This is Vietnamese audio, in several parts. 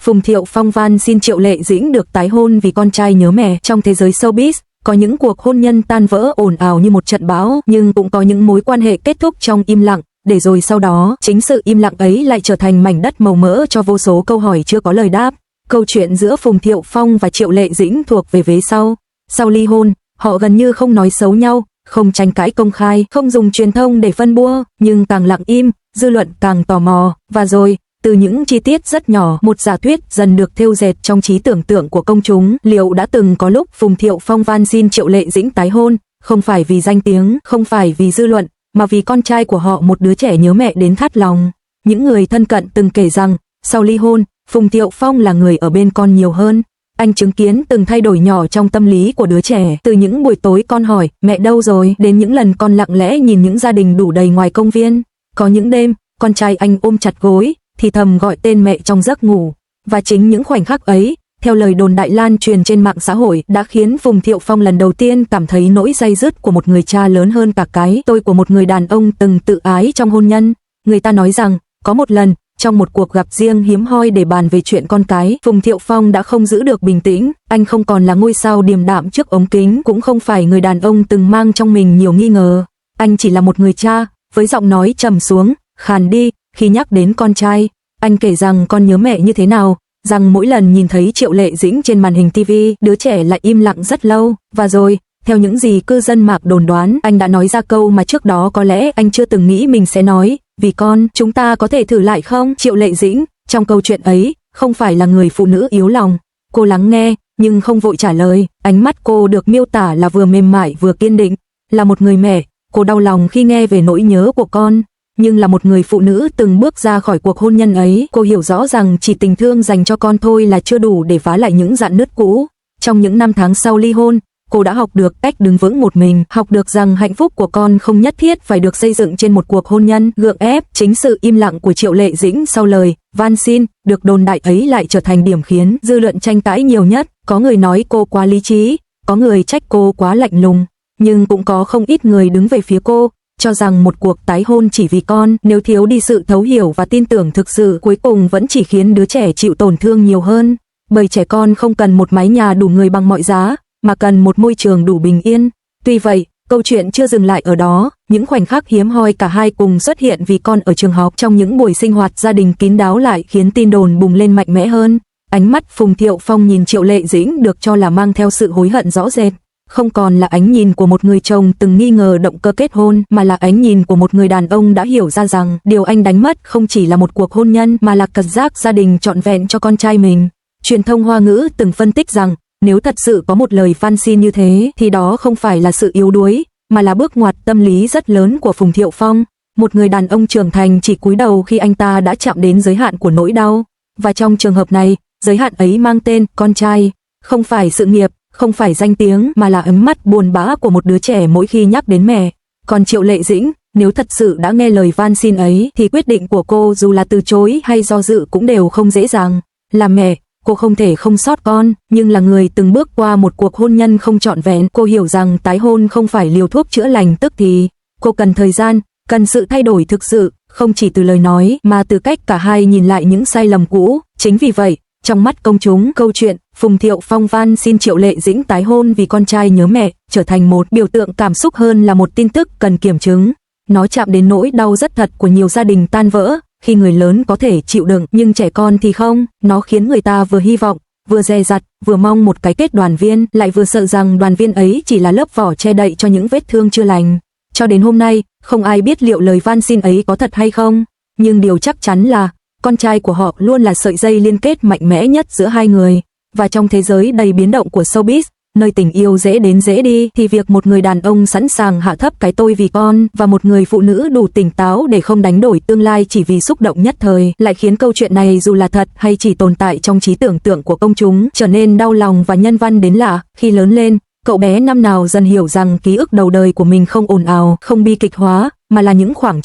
Phùng Thiệu Phong van xin Triệu Lệ Dĩnh được tái hôn vì con trai nhớ mẹ. Trong thế giới showbiz, có những cuộc hôn nhân tan vỡ ồn ào như một trận bão, nhưng cũng có những mối quan hệ kết thúc trong im lặng, để rồi sau đó, chính sự im lặng ấy lại trở thành mảnh đất màu mỡ cho vô số câu hỏi chưa có lời đáp. Câu chuyện giữa Phùng Thiệu Phong và Triệu Lệ Dĩnh thuộc về vế sau. Sau ly hôn, họ gần như không nói xấu nhau, không tranh cãi công khai, không dùng truyền thông để phân bua, nhưng càng lặng im, dư luận càng tò mò, và rồi, từ những chi tiết rất nhỏ, một giả thuyết dần được thêu dệt trong trí tưởng tượng của công chúng. Liệu đã từng có lúc Phùng Thiệu Phong van xin Triệu Lệ Dĩnh tái hôn, không phải vì danh tiếng, không phải vì dư luận, mà vì con trai của họ, một đứa trẻ nhớ mẹ đến thắt lòng. Những người thân cận từng kể rằng, sau ly hôn, Phùng Thiệu Phong là người ở bên con nhiều hơn. Anh chứng kiến từng thay đổi nhỏ trong tâm lý của đứa trẻ, từ những buổi tối con hỏi mẹ đâu rồi, đến những lần con lặng lẽ nhìn những gia đình đủ đầy ngoài công viên. Có những đêm, con trai anh ôm chặt gối, thì thầm gọi tên mẹ trong giấc ngủ. Và chính những khoảnh khắc ấy, theo lời đồn đại lan truyền trên mạng xã hội, đã khiến Phùng Thiệu Phong lần đầu tiên cảm thấy nỗi day dứt của một người cha lớn hơn cả cái tôi của một người đàn ông từng tự ái trong hôn nhân. Người ta nói rằng, có một lần, trong một cuộc gặp riêng hiếm hoi để bàn về chuyện con cái, Phùng Thiệu Phong đã không giữ được bình tĩnh. Anh không còn là ngôi sao điềm đạm trước ống kính, cũng không phải người đàn ông từng mang trong mình nhiều nghi ngờ. Anh chỉ là một người cha, với giọng nói trầm xuống, khàn đi, khi nhắc đến con trai. Anh kể rằng con nhớ mẹ như thế nào, rằng mỗi lần nhìn thấy Triệu Lệ Dĩnh trên màn hình TV, đứa trẻ lại im lặng rất lâu, và rồi, theo những gì cư dân mạng đồn đoán, anh đã nói ra câu mà trước đó có lẽ anh chưa từng nghĩ mình sẽ nói, vì con, chúng ta có thể thử lại không? Triệu Lệ Dĩnh, trong câu chuyện ấy, không phải là người phụ nữ yếu lòng. Cô lắng nghe, nhưng không vội trả lời, ánh mắt cô được miêu tả là vừa mềm mại vừa kiên định. Là một người mẹ, cô đau lòng khi nghe về nỗi nhớ của con. Nhưng là một người phụ nữ từng bước ra khỏi cuộc hôn nhân ấy, cô hiểu rõ rằng chỉ tình thương dành cho con thôi là chưa đủ để vá lại những rạn nứt cũ. Trong những năm tháng sau ly hôn, cô đã học được cách đứng vững một mình, học được rằng hạnh phúc của con không nhất thiết phải được xây dựng trên một cuộc hôn nhân gượng ép. Chính sự im lặng của Triệu Lệ Dĩnh sau lời van xin được đồn đại ấy lại trở thành điểm khiến dư luận tranh cãi nhiều nhất. Có người nói cô quá lý trí, có người trách cô quá lạnh lùng, nhưng cũng có không ít người đứng về phía cô, cho rằng một cuộc tái hôn chỉ vì con, nếu thiếu đi sự thấu hiểu và tin tưởng thực sự, cuối cùng vẫn chỉ khiến đứa trẻ chịu tổn thương nhiều hơn. Bởi trẻ con không cần một mái nhà đủ người bằng mọi giá, mà cần một môi trường đủ bình yên. Tuy vậy, câu chuyện chưa dừng lại ở đó, những khoảnh khắc hiếm hoi cả hai cùng xuất hiện vì con ở trường học, trong những buổi sinh hoạt gia đình kín đáo lại khiến tin đồn bùng lên mạnh mẽ hơn. Ánh mắt Phùng Thiệu Phong nhìn Triệu Lệ Dĩnh được cho là mang theo sự hối hận rõ rệt. Không còn là ánh nhìn của một người chồng từng nghi ngờ động cơ kết hôn, mà là ánh nhìn của một người đàn ông đã hiểu ra rằng điều anh đánh mất không chỉ là một cuộc hôn nhân mà là cật giác gia đình trọn vẹn cho con trai mình. Truyền thông Hoa ngữ từng phân tích rằng nếu thật sự có một lời van xin như thế thì đó không phải là sự yếu đuối, mà là bước ngoặt tâm lý rất lớn của Phùng Thiệu Phong. Một người đàn ông trưởng thành chỉ cúi đầu khi anh ta đã chạm đến giới hạn của nỗi đau. Và trong trường hợp này, giới hạn ấy mang tên con trai. Không phải sự nghiệp, không phải danh tiếng, mà là ấm mắt buồn bã của một đứa trẻ mỗi khi nhắc đến mẹ. Còn Triệu Lệ Dĩnh, nếu thật sự đã nghe lời van xin ấy thì quyết định của cô dù là từ chối hay do dự cũng đều không dễ dàng. Là mẹ, cô không thể không sót con, nhưng là người từng bước qua một cuộc hôn nhân không trọn vẹn, cô hiểu rằng tái hôn không phải liều thuốc chữa lành tức thì. Cô cần thời gian, cần sự thay đổi thực sự, không chỉ từ lời nói mà từ cách cả hai nhìn lại những sai lầm cũ. Chính vì vậy, trong mắt công chúng, câu chuyện Phùng Thiệu Phong van xin Triệu Lệ Dĩnh tái hôn vì con trai nhớ mẹ trở thành một biểu tượng cảm xúc hơn là một tin tức cần kiểm chứng. Nó chạm đến nỗi đau rất thật của nhiều gia đình tan vỡ, khi người lớn có thể chịu đựng nhưng trẻ con thì không. Nó khiến người ta vừa hy vọng, vừa dè dặt, vừa mong một cái kết đoàn viên, lại vừa sợ rằng đoàn viên ấy chỉ là lớp vỏ che đậy cho những vết thương chưa lành. Cho đến hôm nay, không ai biết liệu lời van xin ấy có thật hay không, nhưng điều chắc chắn là con trai của họ luôn là sợi dây liên kết mạnh mẽ nhất giữa hai người. Và trong thế giới đầy biến động của showbiz, nơi tình yêu dễ đến dễ đi, thì việc một người đàn ông sẵn sàng hạ thấp cái tôi vì con, và một người phụ nữ đủ tỉnh táo để không đánh đổi tương lai chỉ vì xúc động nhất thời, lại khiến câu chuyện này dù là thật hay chỉ tồn tại trong trí tưởng tượng của công chúng, trở nên đau lòng và nhân văn đến lạ. Khi lớn lên, cậu bé năm nào dần hiểu rằng ký ức đầu đời của mình không ồn ào, không bi kịch hóa, mà là những khoảng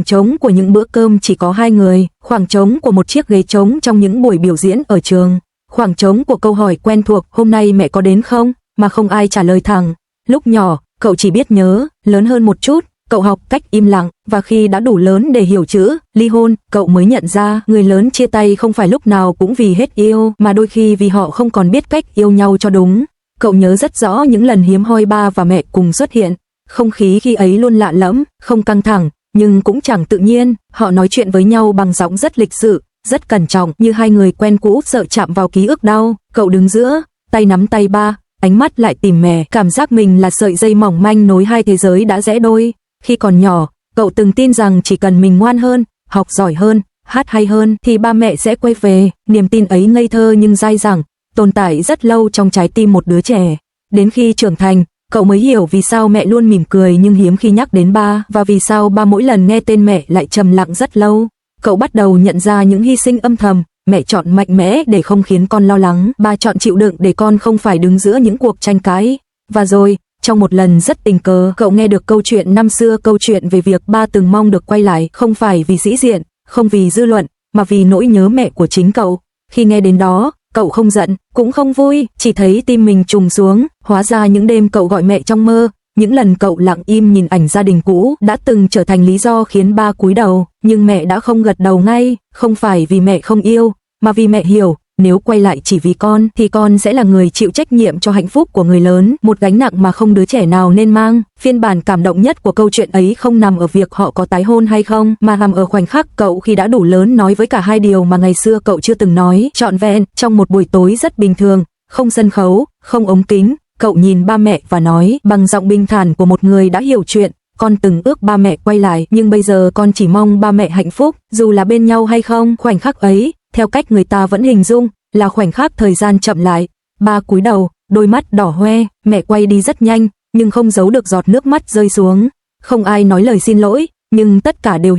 trống của những bữa cơm chỉ có hai người, khoảng trống của một chiếc ghế trống trong những buổi biểu diễn ở trường, khoảng trống của câu hỏi quen thuộc hôm nay mẹ có đến không, mà không ai trả lời thẳng. Lúc nhỏ, cậu chỉ biết nhớ, lớn hơn một chút, cậu học cách im lặng, và khi đã đủ lớn để hiểu chữ ly hôn, cậu mới nhận ra người lớn chia tay không phải lúc nào cũng vì hết yêu, mà đôi khi vì họ không còn biết cách yêu nhau cho đúng. Cậu nhớ rất rõ những lần hiếm hoi ba và mẹ cùng xuất hiện. Không khí khi ấy luôn lạ lẫm, không căng thẳng, nhưng cũng chẳng tự nhiên. Họ nói chuyện với nhau bằng giọng rất lịch sự, rất cẩn trọng, như hai người quen cũ sợ chạm vào ký ức đau. Cậu đứng giữa, tay nắm tay ba, ánh mắt lại tìm mẹ, cảm giác mình là sợi dây mỏng manh nối hai thế giới đã rẽ đôi. Khi còn nhỏ, cậu từng tin rằng chỉ cần mình ngoan hơn, học giỏi hơn, hát hay hơn thì ba mẹ sẽ quay về. Niềm tin ấy ngây thơ nhưng dai dẳng, tồn tại rất lâu trong trái tim một đứa trẻ. Đến khi trưởng thành, cậu mới hiểu vì sao mẹ luôn mỉm cười nhưng hiếm khi nhắc đến ba, và vì sao ba mỗi lần nghe tên mẹ lại trầm lặng rất lâu. Cậu bắt đầu nhận ra những hy sinh âm thầm. Mẹ chọn mạnh mẽ để không khiến con lo lắng, ba chọn chịu đựng để con không phải đứng giữa những cuộc tranh cãi. Và rồi, trong một lần rất tình cờ, cậu nghe được câu chuyện năm xưa, câu chuyện về việc ba từng mong được quay lại, không phải vì sĩ diện, không vì dư luận, mà vì nỗi nhớ mẹ của chính cậu. Khi nghe đến đó, cậu không giận, cũng không vui, chỉ thấy tim mình trùng xuống. Hóa ra những đêm cậu gọi mẹ trong mơ, những lần cậu lặng im nhìn ảnh gia đình cũ đã từng trở thành lý do khiến ba cúi đầu, nhưng mẹ đã không gật đầu ngay, không phải vì mẹ không yêu, mà vì mẹ hiểu, nếu quay lại chỉ vì con thì con sẽ là người chịu trách nhiệm cho hạnh phúc của người lớn, một gánh nặng mà không đứa trẻ nào nên mang. Phiên bản cảm động nhất của câu chuyện ấy không nằm ở việc họ có tái hôn hay không, mà nằm ở khoảnh khắc cậu khi đã đủ lớn nói với cả hai điều mà ngày xưa cậu chưa từng nói trọn vẹn. Trong một buổi tối rất bình thường, không sân khấu, không ống kính, cậu nhìn ba mẹ và nói bằng giọng bình thản của một người đã hiểu chuyện: con từng ước ba mẹ quay lại, nhưng bây giờ con chỉ mong ba mẹ hạnh phúc, dù là bên nhau hay không. Khoảnh khắc ấy, theo cách người ta vẫn hình dung, là khoảnh khắc thời gian chậm lại. Ba cúi đầu, đôi mắt đỏ hoe, mẹ quay đi rất nhanh, nhưng không giấu được giọt nước mắt rơi xuống. Không ai nói lời xin lỗi, nhưng tất cả đều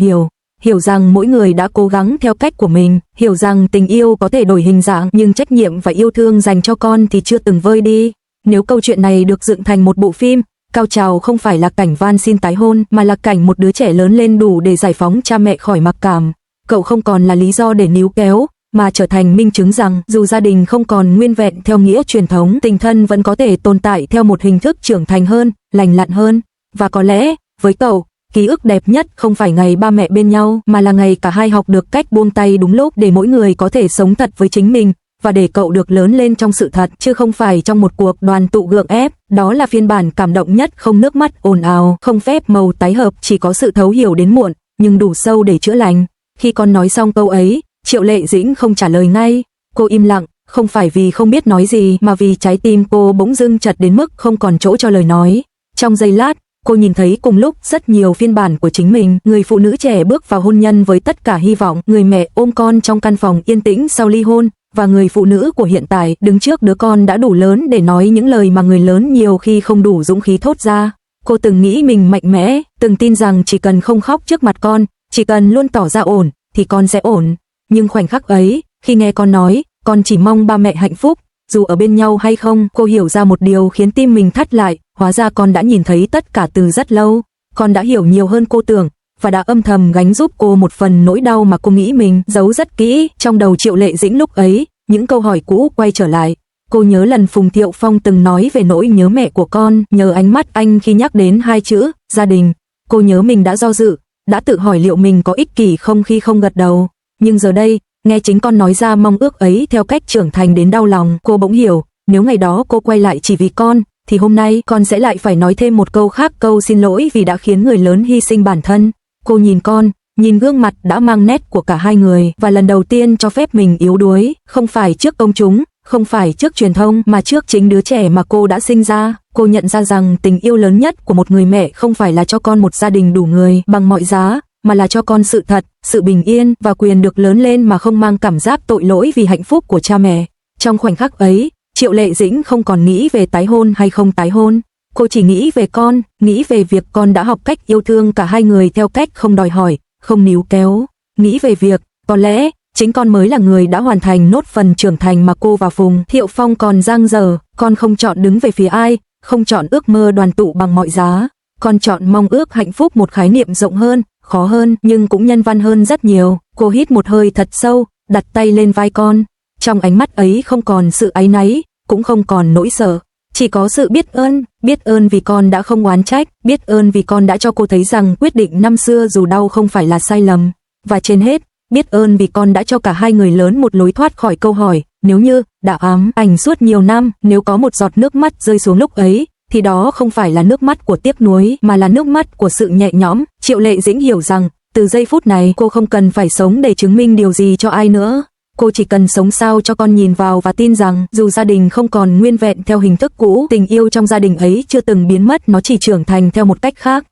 hiểu rằng mỗi người đã cố gắng theo cách của mình, hiểu rằng tình yêu có thể đổi hình dạng, nhưng trách nhiệm và yêu thương dành cho con thì chưa từng vơi đi. Nếu câu chuyện này được dựng thành một bộ phim, cao trào không phải là cảnh van xin tái hôn, mà là cảnh một đứa trẻ lớn lên đủ để giải phóng cha mẹ khỏi mặc cảm. Cậu không còn là lý do để níu kéo, mà trở thành minh chứng rằng dù gia đình không còn nguyên vẹn theo nghĩa truyền thống, tình thân vẫn có thể tồn tại theo một hình thức trưởng thành hơn, lành lặn hơn. Và có lẽ, với cậu, ký ức đẹp nhất không phải ngày ba mẹ bên nhau, mà là ngày cả hai học được cách buông tay đúng lúc để mỗi người có thể sống thật với chính mình, và để cậu được lớn lên trong sự thật, chứ không phải trong một cuộc đoàn tụ gượng ép. Đó là phiên bản cảm động nhất, không nước mắt ồn ào, không phép màu tái hợp, chỉ có sự thấu hiểu đến muộn, nhưng đủ sâu để chữa lành. Khi con nói xong câu ấy, Triệu Lệ Dĩnh không trả lời ngay. Cô im lặng, không phải vì không biết nói gì, mà vì trái tim cô bỗng dưng chật đến mức không còn chỗ cho lời nói. Trong giây lát, cô nhìn thấy cùng lúc rất nhiều phiên bản của chính mình. Người phụ nữ trẻ bước vào hôn nhân với tất cả hy vọng, người mẹ ôm con trong căn phòng yên tĩnh sau ly hôn, và người phụ nữ của hiện tại đứng trước đứa con đã đủ lớn để nói những lời mà người lớn nhiều khi không đủ dũng khí thốt ra. Cô từng nghĩ mình mạnh mẽ, từng tin rằng chỉ cần không khóc trước mặt con, chỉ cần luôn tỏ ra ổn, thì con sẽ ổn. Nhưng khoảnh khắc ấy, khi nghe con nói, con chỉ mong ba mẹ hạnh phúc, dù ở bên nhau hay không, cô hiểu ra một điều khiến tim mình thắt lại. Hóa ra con đã nhìn thấy tất cả từ rất lâu. Con đã hiểu nhiều hơn cô tưởng, và đã âm thầm gánh giúp cô một phần nỗi đau mà cô nghĩ mình giấu rất kỹ. Trong đầu Triệu Lệ Dĩnh lúc ấy, những câu hỏi cũ quay trở lại. Cô nhớ lần Phùng Thiệu Phong từng nói về nỗi nhớ mẹ của con, nhớ ánh mắt anh khi nhắc đến hai chữ gia đình. Cô nhớ mình đã do dự, đã tự hỏi liệu mình có ích kỷ không khi không gật đầu. Nhưng giờ đây, nghe chính con nói ra mong ước ấy theo cách trưởng thành đến đau lòng, cô bỗng hiểu, nếu ngày đó cô quay lại chỉ vì con, thì hôm nay con sẽ lại phải nói thêm một câu khác, câu xin lỗi vì đã khiến người lớn hy sinh bản thân. Cô nhìn con, nhìn gương mặt đã mang nét của cả hai người, và lần đầu tiên cho phép mình yếu đuối, không phải trước công chúng, không phải trước truyền thông, mà trước chính đứa trẻ mà cô đã sinh ra. Cô nhận ra rằng tình yêu lớn nhất của một người mẹ không phải là cho con một gia đình đủ người bằng mọi giá, mà là cho con sự thật, sự bình yên và quyền được lớn lên mà không mang cảm giác tội lỗi vì hạnh phúc của cha mẹ. Trong khoảnh khắc ấy, Triệu Lệ Dĩnh không còn nghĩ về tái hôn hay không tái hôn. Cô chỉ nghĩ về con, nghĩ về việc con đã học cách yêu thương cả hai người theo cách không đòi hỏi, không níu kéo. Nghĩ về việc, có lẽ, chính con mới là người đã hoàn thành nốt phần trưởng thành mà cô và Phùng Thiệu Phong còn dang dở. Con không chọn đứng về phía ai, không chọn ước mơ đoàn tụ bằng mọi giá. Con chọn mong ước hạnh phúc, một khái niệm rộng hơn, khó hơn, nhưng cũng nhân văn hơn rất nhiều. Cô hít một hơi thật sâu, đặt tay lên vai con. Trong ánh mắt ấy không còn sự áy náy, cũng không còn nỗi sợ, Chỉ có sự biết ơn vì con đã không oán trách, biết ơn vì con đã cho cô thấy rằng quyết định năm xưa dù đau không phải là sai lầm. Và trên hết, biết ơn vì con đã cho cả hai người lớn một lối thoát khỏi câu hỏi, nếu như, đã ám ảnh suốt nhiều năm, nếu có một giọt nước mắt rơi xuống lúc ấy, thì đó không phải là nước mắt của tiếc nuối, mà là nước mắt của sự nhẹ nhõm. Triệu Lệ Dĩnh hiểu rằng, từ giây phút này cô không cần phải sống để chứng minh điều gì cho ai nữa. Cô chỉ cần sống sao cho con nhìn vào và tin rằng dù gia đình không còn nguyên vẹn theo hình thức cũ, tình yêu trong gia đình ấy chưa từng biến mất, nó chỉ trưởng thành theo một cách khác.